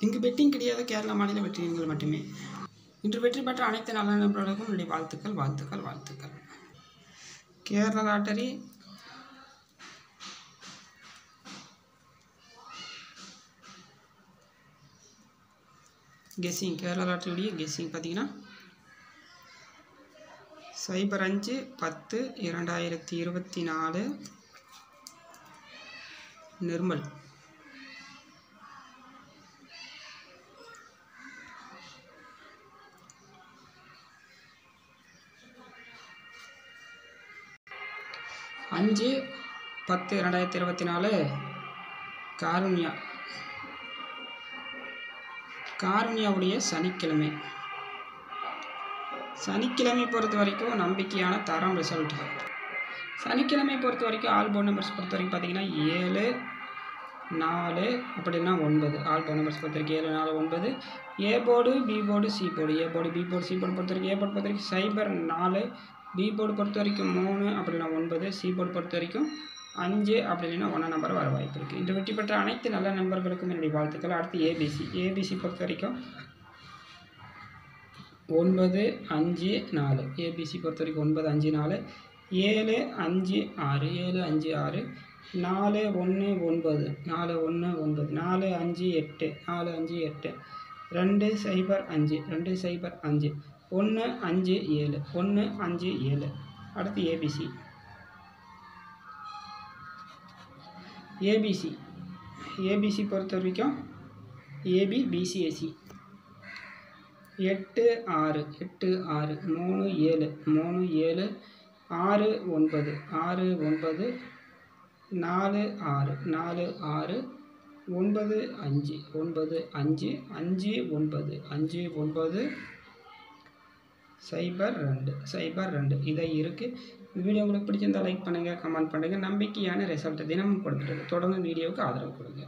இங்கு பெட்டிங் கிடையாது, கேரளா மாநில வெற்றிகள் மட்டுமே. இன்று வெற்றி பெற்ற அனைத்து நல்ல நண்பர்களுக்கும் என்னுடைய வாழ்த்துக்கள் வாழ்த்துக்கள் வாழ்த்துக்கள். கேரளா லாட்டரி கெஸ்ஸிங், கேரளா லாட்டரியுடைய கெஸ்ஸிங் பார்த்தீங்கன்னா 05/10/2024 நிர்மல். அஞ்சு 10/2024 காருண்யா. காருண்யாவுடைய சனிக்கிழமை. சனிக்கிழமை பொறுத்த வரைக்கும் நம்பிக்கையான தரம் ரிசல்ட். சனிக்கிழமை பொறுத்த வரைக்கும் ஆல் போர்டு நம்பர்ஸ் பொறுத்த வரைக்கும் பார்த்தீங்கன்னா 7, 4 அப்படின்னா 9. ஆல் போர்டு நம்பர்ஸ் பொறுத்த வரைக்கும் 7, 4, 9. A board, B board, C board. A board, B board, C board பொறுத்த வரைக்கும் ஏ போர்டு பொறுத்த வரைக்கும் 0, 4. பி போர்டு பொறுத்த வரைக்கும் 3 அப்படின்னா 9. சி போர்டு பொறுத்த வரைக்கும் 5 அப்படி இல்லைன்னா 1 நம்பர் வர வாய்ப்பு இருக்குது. இன்று வெற்றி பெற்ற அனைத்து நல்ல நண்பர்களுக்கும் என்னுடைய வாழ்த்துக்கள். அடுத்து ஏபிசி. ஏபிசி பொறுத்த வரைக்கும் 9, 5, 4. ஏபிசி பொறுத்த வரைக்கும் 9, 5, 4. 7, 5, 6. 7, 5, 6. 4, 1, 9. 4, 1, 9. 4, 5, 8. 4, 5, 8. 2, 0, 5. 2, 0, 5. 1, 5, 7. 1, 5, 7. அடுத்து ஏபிசி. ஏபிசி. ஏபிசி பொறுத்த வரைக்கும் ஏபி, பிசி, ஏசி 8, 6. 8, 6. 3, 7. 3, 7. 6, 9. 6, 9. 4, 6. 4, 6. 9, 5. 9, 5. 5, 9. 5, 9. 0, 2. இதை இருக்குது. இந்த வீடியோ உங்களுக்கு பிடிச்சிருந்தால் லைக் பண்ணுங்கள், கமெண்ட் பண்ணுங்கள். நம்பிக்கையான ரிசல்ட் தினமும் கொடுத்துருக்கு. தொடர்ந்து வீடியோவுக்கு ஆதரவு கொடுங்க.